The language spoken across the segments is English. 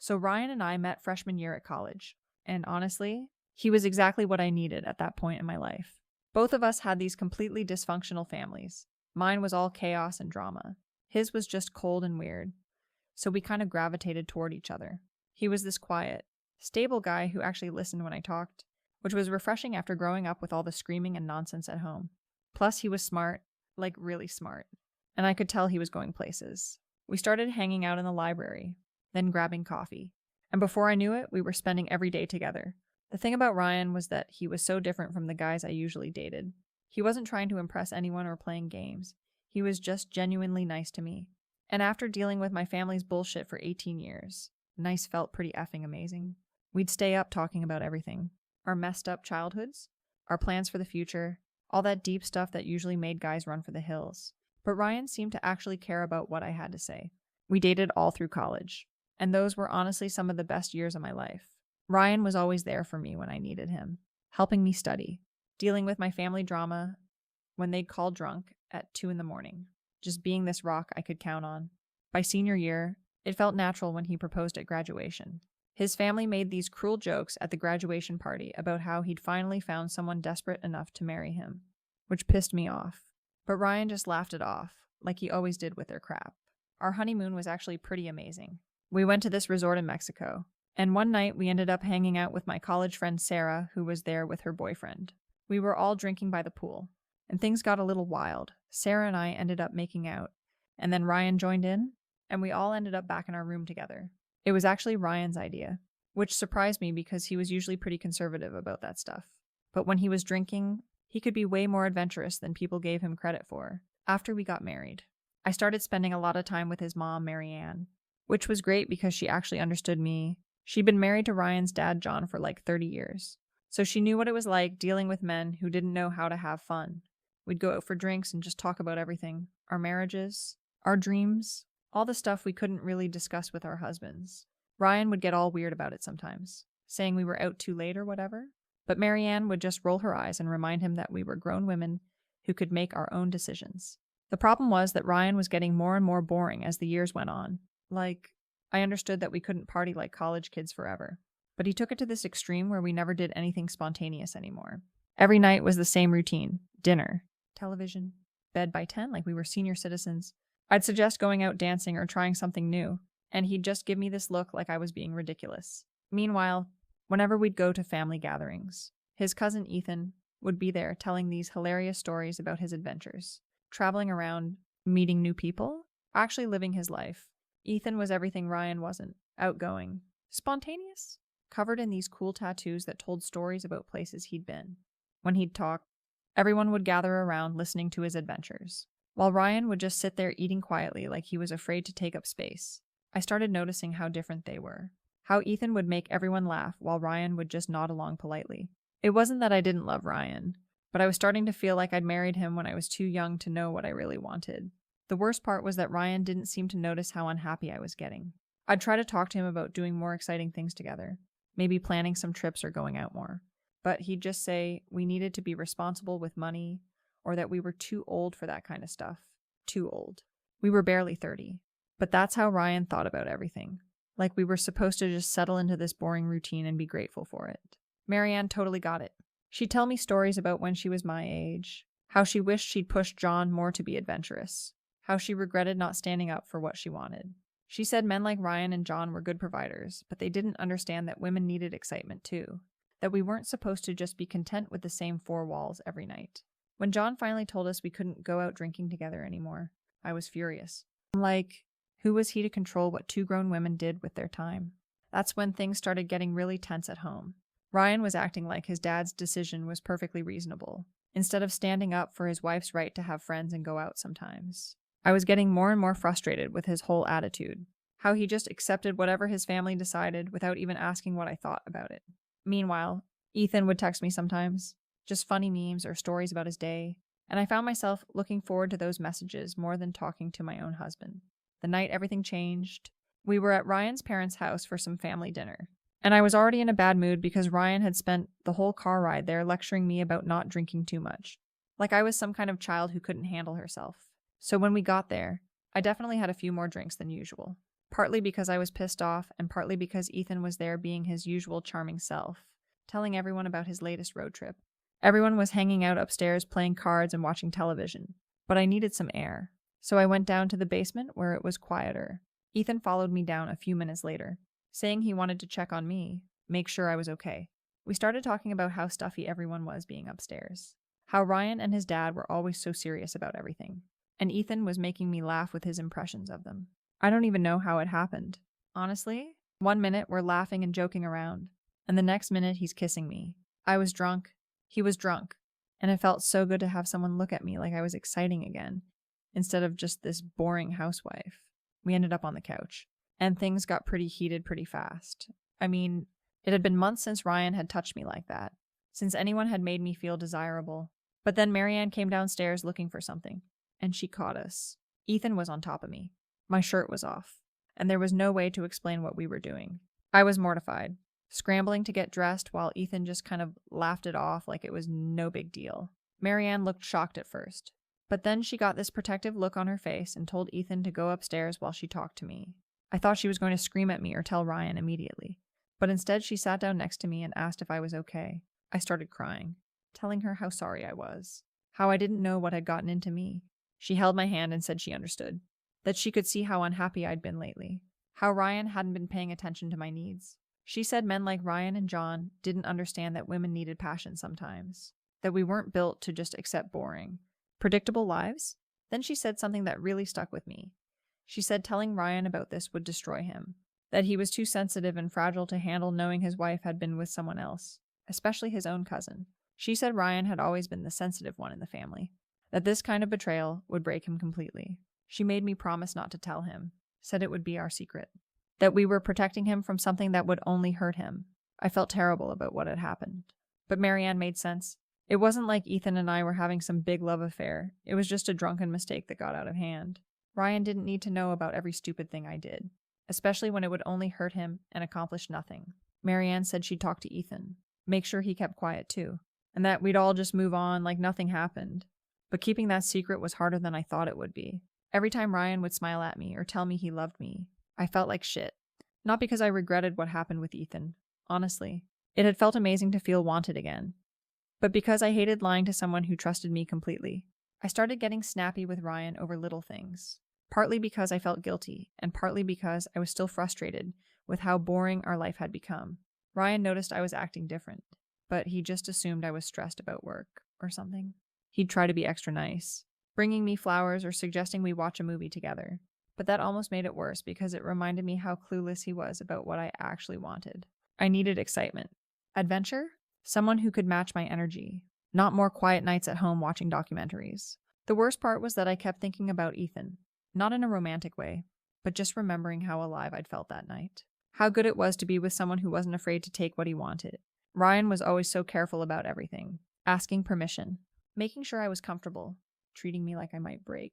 So Ryan and I met freshman year at college, and honestly, he was exactly what I needed at that point in my life. Both of us had these completely dysfunctional families. Mine was all chaos and drama. His was just cold and weird. So we kind of gravitated toward each other. He was this quiet, stable guy who actually listened when I talked, which was refreshing after growing up with all the screaming and nonsense at home. Plus, he was smart, like really smart, and I could tell he was going places. We started hanging out in the library, then grabbing coffee, and before I knew it, we were spending every day together. The thing about Ryan was that he was so different from the guys I usually dated. He wasn't trying to impress anyone or playing games. He was just genuinely nice to me. And after dealing with my family's bullshit for 18 years, nice felt pretty effing amazing. We'd stay up talking about everything. Our messed up childhoods, our plans for the future, all that deep stuff that usually made guys run for the hills. But Ryan seemed to actually care about what I had to say. We dated all through college, and those were honestly some of the best years of my life. Ryan was always there for me when I needed him, helping me study, dealing with my family drama when they'd call drunk at 2 a.m, just being this rock I could count on. By senior year, it felt natural when he proposed at graduation. His family made these cruel jokes at the graduation party about how he'd finally found someone desperate enough to marry him, which pissed me off. But Ryan just laughed it off, like he always did with their crap. Our honeymoon was actually pretty amazing. We went to this resort in Mexico, and one night we ended up hanging out with my college friend Sarah, who was there with her boyfriend. We were all drinking by the pool, and things got a little wild. Sarah and I ended up making out, and then Ryan joined in, and we all ended up back in our room together. It was actually Ryan's idea, which surprised me because he was usually pretty conservative about that stuff. But when he was drinking, he could be way more adventurous than people gave him credit for. After we got married, I started spending a lot of time with his mom, Marianne, which was great because she actually understood me. She'd been married to Ryan's dad, John, for like 30 years. So she knew what it was like dealing with men who didn't know how to have fun. We'd go out for drinks and just talk about everything. Our marriages, our dreams, all the stuff we couldn't really discuss with our husbands. Ryan would get all weird about it sometimes, saying we were out too late or whatever. But Marianne would just roll her eyes and remind him that we were grown women who could make our own decisions. The problem was that Ryan was getting more and more boring as the years went on. Like, I understood that we couldn't party like college kids forever. But he took it to this extreme where we never did anything spontaneous anymore. Every night was the same routine. Dinner, television, bed by 10 like we were senior citizens. I'd suggest going out dancing or trying something new, and he'd just give me this look like I was being ridiculous. Meanwhile, whenever we'd go to family gatherings, his cousin Ethan would be there telling these hilarious stories about his adventures, traveling around, meeting new people, actually living his life. Ethan was everything Ryan wasn't. Outgoing, spontaneous, covered in these cool tattoos that told stories about places he'd been. When he'd talk, everyone would gather around listening to his adventures, while Ryan would just sit there eating quietly like he was afraid to take up space. I started noticing how different they were. How Ethan would make everyone laugh while Ryan would just nod along politely. It wasn't that I didn't love Ryan, but I was starting to feel like I'd married him when I was too young to know what I really wanted. The worst part was that Ryan didn't seem to notice how unhappy I was getting. I'd try to talk to him about doing more exciting things together, maybe planning some trips or going out more. But he'd just say we needed to be responsible with money, or that we were too old for that kind of stuff. Too old. We were barely 30. But that's how Ryan thought about everything. Like we were supposed to just settle into this boring routine and be grateful for it. Marianne totally got it. She'd tell me stories about when she was my age, how she wished she'd pushed John more to be adventurous, how she regretted not standing up for what she wanted. She said men like Ryan and John were good providers, but they didn't understand that women needed excitement too, that we weren't supposed to just be content with the same four walls every night. When John finally told us we couldn't go out drinking together anymore, I was furious. I'm like, who was he to control what two grown women did with their time? That's when things started getting really tense at home. Ryan was acting like his dad's decision was perfectly reasonable, instead of standing up for his wife's right to have friends and go out sometimes. I was getting more and more frustrated with his whole attitude, how he just accepted whatever his family decided without even asking what I thought about it. Meanwhile, Ethan would text me sometimes, just funny memes or stories about his day, and I found myself looking forward to those messages more than talking to my own husband. The night everything changed, we were at Ryan's parents' house for some family dinner, and I was already in a bad mood because Ryan had spent the whole car ride there lecturing me about not drinking too much, like I was some kind of child who couldn't handle herself. So when we got there, I definitely had a few more drinks than usual. partly because I was pissed off and partly because Ethan was there being his usual charming self, telling everyone about his latest road trip. Everyone was hanging out upstairs playing cards and watching television, but I needed some air, so I went down to the basement where it was quieter. Ethan followed me down a few minutes later, saying he wanted to check on me, make sure I was okay. We started talking about how stuffy everyone was being upstairs, how Ryan and his dad were always so serious about everything, and Ethan was making me laugh with his impressions of them. I don't even know how it happened. Honestly, one minute we're laughing and joking around, and the next minute he's kissing me. I was drunk, he was drunk, and it felt so good to have someone look at me like I was exciting again, instead of just this boring housewife. We ended up on the couch, and things got pretty heated pretty fast. I mean, it had been months since Ryan had touched me like that, since anyone had made me feel desirable. But then Marianne came downstairs looking for something, and she caught us. Ethan was on top of me. My shirt was off, and there was no way to explain what we were doing. I was mortified, scrambling to get dressed while Ethan just kind of laughed it off like it was no big deal. Marianne looked shocked at first, but then she got this protective look on her face and told Ethan to go upstairs while she talked to me. I thought she was going to scream at me or tell Ryan immediately, but instead she sat down next to me and asked if I was okay. I started crying, telling her how sorry I was, how I didn't know what had gotten into me. She held my hand and said she understood, that she could see how unhappy I'd been lately, how Ryan hadn't been paying attention to my needs. She said men like Ryan and John didn't understand that women needed passion sometimes, that we weren't built to just accept boring, predictable lives. Then she said something that really stuck with me. She said telling Ryan about this would destroy him, that he was too sensitive and fragile to handle knowing his wife had been with someone else, especially his own cousin. She said Ryan had always been the sensitive one in the family, that this kind of betrayal would break him completely. She made me promise not to tell him, said it would be our secret, that we were protecting him from something that would only hurt him. I felt terrible about what had happened, but Marianne made sense. It wasn't like Ethan and I were having some big love affair. It was just a drunken mistake that got out of hand. Ryan didn't need to know about every stupid thing I did, especially when it would only hurt him and accomplish nothing. Marianne said she'd talk to Ethan, make sure he kept quiet too, and that we'd all just move on like nothing happened. But keeping that secret was harder than I thought it would be. Every time Ryan would smile at me or tell me he loved me, I felt like shit. Not because I regretted what happened with Ethan. Honestly, it had felt amazing to feel wanted again, but because I hated lying to someone who trusted me completely. I started getting snappy with Ryan over little things, partly because I felt guilty, and partly because I was still frustrated with how boring our life had become. Ryan noticed I was acting different, but he just assumed I was stressed about work or something. He'd try to be extra nice, bringing me flowers or suggesting we watch a movie together. But that almost made it worse because it reminded me how clueless he was about what I actually wanted. I needed excitement. Adventure? Someone who could match my energy. Not more quiet nights at home watching documentaries. The worst part was that I kept thinking about Ethan. Not in a romantic way, but just remembering how alive I'd felt that night. How good it was to be with someone who wasn't afraid to take what he wanted. Ryan was always so careful about everything. Asking permission. Making sure I was comfortable. Treating me like I might break.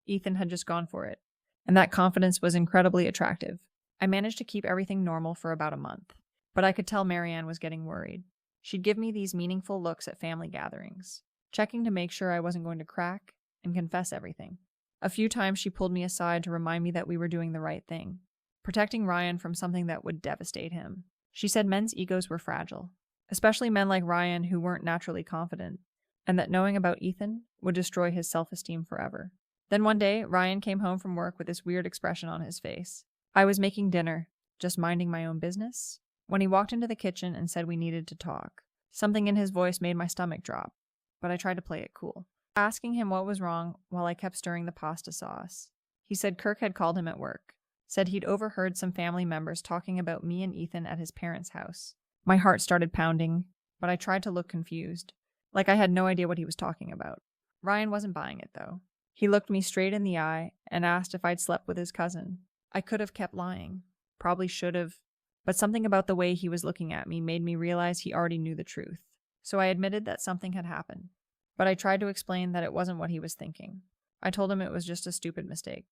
Ethan had just gone for it, and that confidence was incredibly attractive. I managed to keep everything normal for about a month, but I could tell Marianne was getting worried. She'd give me these meaningful looks at family gatherings, checking to make sure I wasn't going to crack and confess everything. A few times she pulled me aside to remind me that we were doing the right thing, protecting Ryan from something that would devastate him. She said men's egos were fragile, especially men like Ryan who weren't naturally confident, and that knowing about Ethan would destroy his self-esteem forever. Then one day, Ryan came home from work with this weird expression on his face. I was making dinner, just minding my own business, when he walked into the kitchen and said we needed to talk. Something in his voice made my stomach drop, but I tried to play it cool, asking him what was wrong while I kept stirring the pasta sauce. He said Kirk had called him at work, said he'd overheard some family members talking about me and Ethan at his parents' house. My heart started pounding, but I tried to look confused, like I had no idea what he was talking about. Ryan wasn't buying it, though. He looked me straight in the eye and asked if I'd slept with his cousin. I could have kept lying. Probably should have. But something about the way he was looking at me made me realize he already knew the truth. So I admitted that something had happened. But I tried to explain that it wasn't what he was thinking. I told him it was just a stupid mistake.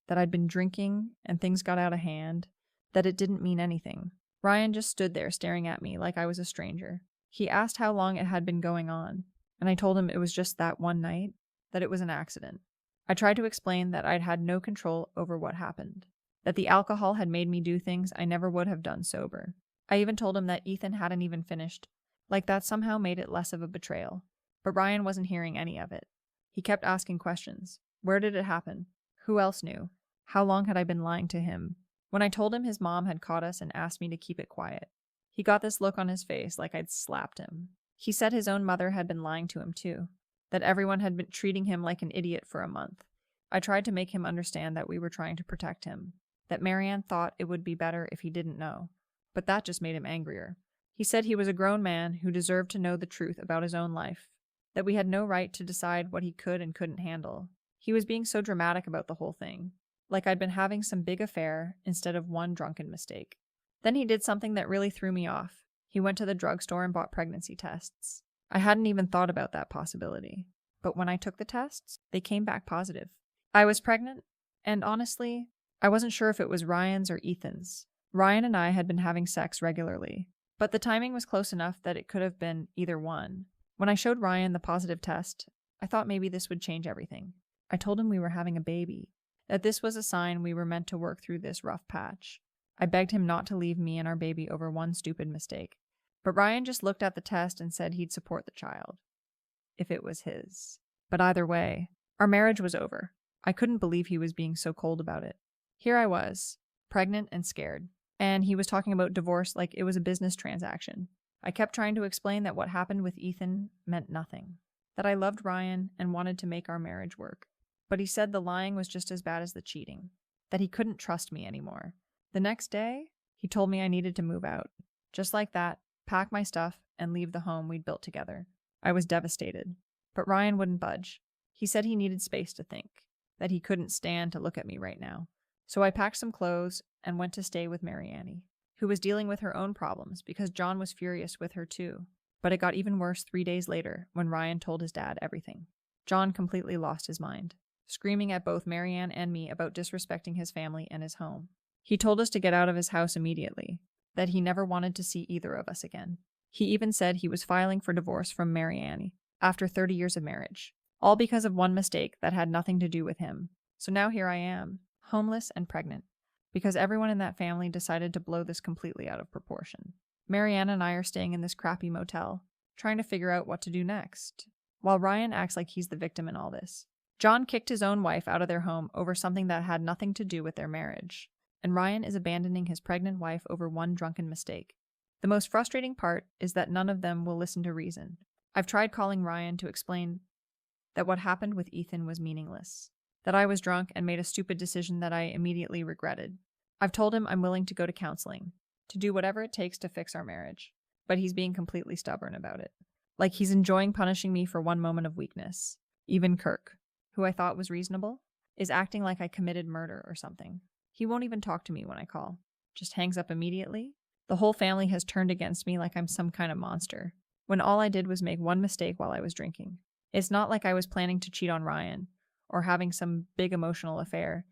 That I'd been drinking and things got out of hand. That it didn't mean anything. Ryan just stood there staring at me like I was a stranger. He asked how long it had been going on, and I told him it was just that one night, that it was an accident. I tried to explain that I'd had no control over what happened, that the alcohol had made me do things I never would have done sober. I even told him that Ethan hadn't even finished, like that somehow made it less of a betrayal. But Ryan wasn't hearing any of it. He kept asking questions. Where did it happen? Who else knew? How long had I been lying to him? When I told him his mom had caught us and asked me to keep it quiet, he got this look on his face like I'd slapped him. He said his own mother had been lying to him too, that everyone had been treating him like an idiot for a month. I tried to make him understand that we were trying to protect him, that Marianne thought it would be better if he didn't know, but that just made him angrier. He said he was a grown man who deserved to know the truth about his own life, that we had no right to decide what he could and couldn't handle. He was being so dramatic about the whole thing, like I'd been having some big affair instead of one drunken mistake. Then he did something that really threw me off. He went to the drugstore and bought pregnancy tests. I hadn't even thought about that possibility, but when I took the tests, they came back positive. I was pregnant, and honestly, I wasn't sure if it was Ryan's or Ethan's. Ryan and I had been having sex regularly, but the timing was close enough that it could have been either one. When I showed Ryan the positive test, I thought maybe this would change everything. I told him we were having a baby, that this was a sign we were meant to work through this rough patch. I begged him not to leave me and our baby over one stupid mistake. But Ryan just looked at the test and said he'd support the child, if it was his. But either way, our marriage was over. I couldn't believe he was being so cold about it. Here I was, pregnant and scared, and he was talking about divorce like it was a business transaction. I kept trying to explain that what happened with Ethan meant nothing, that I loved Ryan and wanted to make our marriage work. But he said the lying was just as bad as the cheating, that he couldn't trust me anymore. The next day, he told me I needed to move out. Just like that, pack my stuff and leave the home we'd built together. I was devastated, but Ryan wouldn't budge. He said he needed space to think, that he couldn't stand to look at me right now. So I packed some clothes and went to stay with Marianne, who was dealing with her own problems because John was furious with her too. But it got even worse 3 days later when Ryan told his dad everything. John completely lost his mind, screaming at both Marianne and me about disrespecting his family and his home. He told us to get out of his house immediately, that he never wanted to see either of us again. He even said he was filing for divorce from Marianne after 30 years of marriage, all because of one mistake that had nothing to do with him. So now here I am, homeless and pregnant, because everyone in that family decided to blow this completely out of proportion. Marianne and I are staying in this crappy motel, trying to figure out what to do next, while Ryan acts like he's the victim in all this. John kicked his own wife out of their home over something that had nothing to do with their marriage, and Ryan is abandoning his pregnant wife over one drunken mistake. The most frustrating part is that none of them will listen to reason. I've tried calling Ryan to explain that what happened with Ethan was meaningless, that I was drunk and made a stupid decision that I immediately regretted. I've told him I'm willing to go to counseling, to do whatever it takes to fix our marriage, but he's being completely stubborn about it. Like he's enjoying punishing me for one moment of weakness. Even Kirk, who I thought was reasonable, is acting like I committed murder or something. He won't even talk to me when I call, just hangs up immediately. The whole family has turned against me like I'm some kind of monster, when all I did was make one mistake while I was drinking. It's not like I was planning to cheat on Ryan, or having some big emotional affair.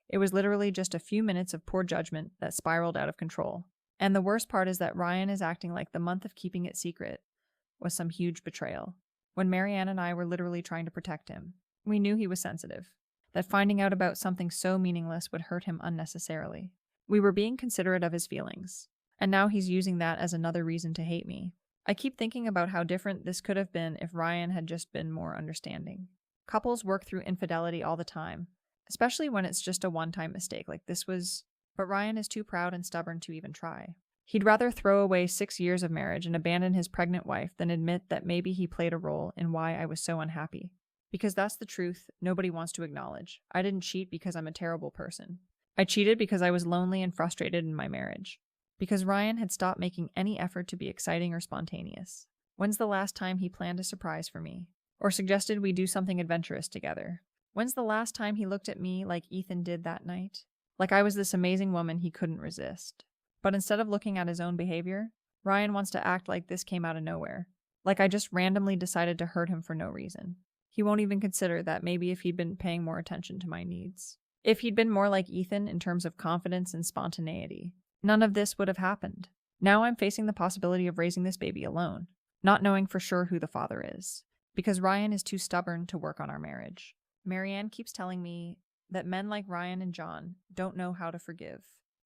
It was literally just a few minutes of poor judgment that spiraled out of control. And the worst part is that Ryan is acting like the month of keeping it secret was some huge betrayal, when Marianne and I were literally trying to protect him. We knew he was sensitive, that finding out about something so meaningless would hurt him unnecessarily. We were being considerate of his feelings, and now he's using that as another reason to hate me. I keep thinking about how different this could have been if Ryan had just been more understanding. Couples work through infidelity all the time, especially when it's just a one-time mistake like this was, but Ryan is too proud and stubborn to even try. He'd rather throw away 6 years of marriage and abandon his pregnant wife than admit that maybe he played a role in why I was so unhappy. Because that's the truth nobody wants to acknowledge. I didn't cheat because I'm a terrible person. I cheated because I was lonely and frustrated in my marriage. Because Ryan had stopped making any effort to be exciting or spontaneous. When's the last time he planned a surprise for me? Or suggested we do something adventurous together? When's the last time he looked at me like Ethan did that night? Like I was this amazing woman he couldn't resist. But instead of looking at his own behavior, Ryan wants to act like this came out of nowhere. Like I just randomly decided to hurt him for no reason. He won't even consider that maybe if he'd been paying more attention to my needs. If he'd been more like Ethan in terms of confidence and spontaneity, none of this would have happened. Now I'm facing the possibility of raising this baby alone, not knowing for sure who the father is, because Ryan is too stubborn to work on our marriage. Marianne keeps telling me that men like Ryan and John don't know how to forgive,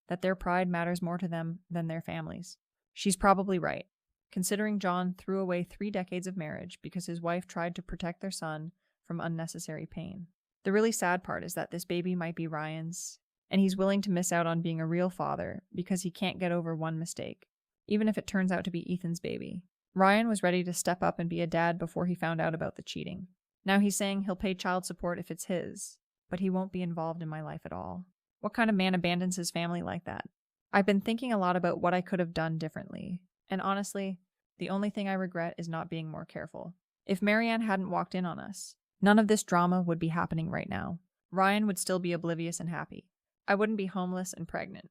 that their pride matters more to them than their families. She's probably right, considering John threw away 3 decades of marriage because his wife tried to protect their son from unnecessary pain. The really sad part is that this baby might be Ryan's, and he's willing to miss out on being a real father because he can't get over one mistake, even if it turns out to be Ethan's baby. Ryan was ready to step up and be a dad before he found out about the cheating. Now he's saying he'll pay child support if it's his, but he won't be involved in my life at all. What kind of man abandons his family like that? I've been thinking a lot about what I could have done differently, and honestly, the only thing I regret is not being more careful. If Marianne hadn't walked in on us, none of this drama would be happening right now. Ryan would still be oblivious and happy. I wouldn't be homeless and pregnant,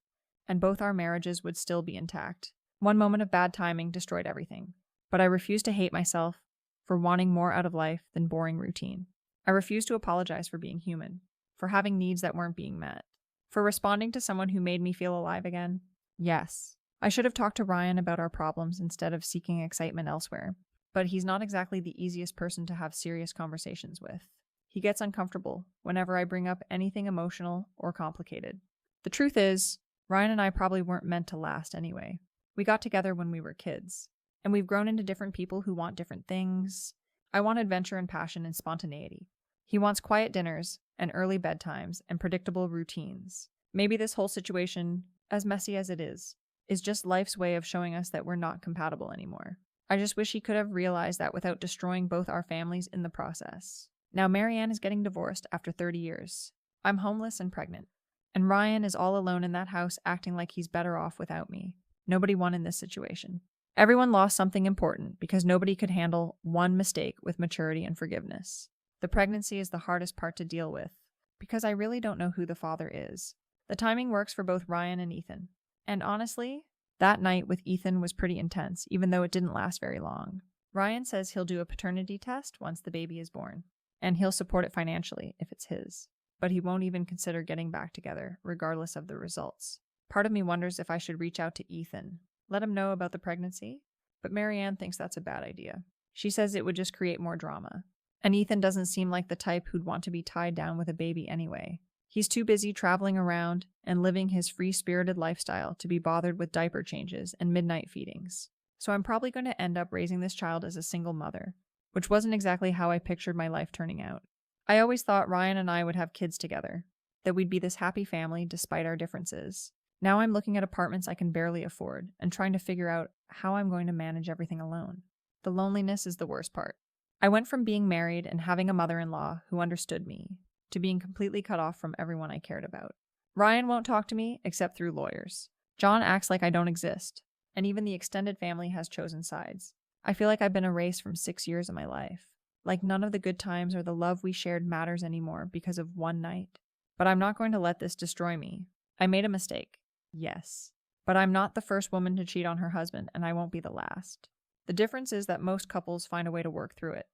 and both our marriages would still be intact. One moment of bad timing destroyed everything, but I refuse to hate myself for wanting more out of life than boring routine. I refuse to apologize for being human, for having needs that weren't being met, for responding to someone who made me feel alive again. Yes, I should have talked to Ryan about our problems instead of seeking excitement elsewhere, but he's not exactly the easiest person to have serious conversations with. He gets uncomfortable whenever I bring up anything emotional or complicated. The truth is, Ryan and I probably weren't meant to last anyway. We got together when we were kids, and we've grown into different people who want different things. I want adventure and passion and spontaneity. He wants quiet dinners and early bedtimes and predictable routines. Maybe this whole situation, as messy as it is just life's way of showing us that we're not compatible anymore. I just wish he could have realized that without destroying both our families in the process. Now Marianne is getting divorced after 30 years. I'm homeless and pregnant. And Ryan is all alone in that house acting like he's better off without me. Nobody won in this situation. Everyone lost something important because nobody could handle one mistake with maturity and forgiveness. The pregnancy is the hardest part to deal with because I really don't know who the father is. The timing works for both Ryan and Ethan. And honestly, that night with Ethan was pretty intense, even though it didn't last very long. Ryan says he'll do a paternity test once the baby is born, and he'll support it financially if it's his. But he won't even consider getting back together, regardless of the results. Part of me wonders if I should reach out to Ethan, let him know about the pregnancy, but Marianne thinks that's a bad idea. She says it would just create more drama. And Ethan doesn't seem like the type who'd want to be tied down with a baby anyway. He's too busy traveling around and living his free-spirited lifestyle to be bothered with diaper changes and midnight feedings. So I'm probably going to end up raising this child as a single mother, which wasn't exactly how I pictured my life turning out. I always thought Ryan and I would have kids together, that we'd be this happy family despite our differences. Now I'm looking at apartments I can barely afford and trying to figure out how I'm going to manage everything alone. The loneliness is the worst part. I went from being married and having a mother-in-law who understood me to being completely cut off from everyone I cared about. Ryan won't talk to me except through lawyers. John acts like I don't exist, and even the extended family has chosen sides. I feel like I've been erased from 6 years of my life. Like none of the good times or the love we shared matters anymore because of one night. But I'm not going to let this destroy me. I made a mistake. Yes. But I'm not the first woman to cheat on her husband, and I won't be the last. The difference is that most couples find a way to work through it,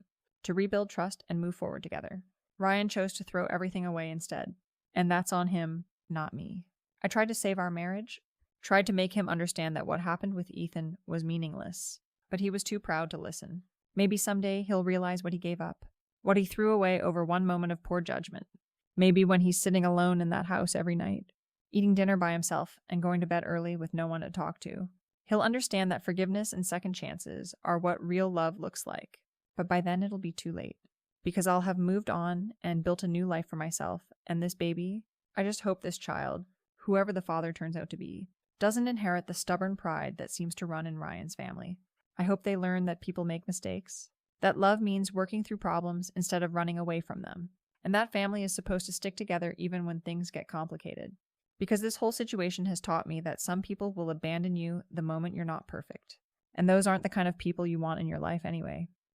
to rebuild trust and move forward together. Ryan chose to throw everything away instead, and that's on him, not me. I tried to save our marriage, tried to make him understand that what happened with Ethan was meaningless, but he was too proud to listen. Maybe someday he'll realize what he gave up, what he threw away over one moment of poor judgment. Maybe when he's sitting alone in that house every night, eating dinner by himself and going to bed early with no one to talk to. He'll understand that forgiveness and second chances are what real love looks like. But by then it'll be too late. Because I'll have moved on and built a new life for myself, and this baby, I just hope this child, whoever the father turns out to be, doesn't inherit the stubborn pride that seems to run in Ryan's family. I hope they learn that people make mistakes, that love means working through problems instead of running away from them, and that family is supposed to stick together even when things get complicated. Because this whole situation has taught me that some people will abandon you the moment you're not perfect. And those aren't the kind of people you want in your life anyway.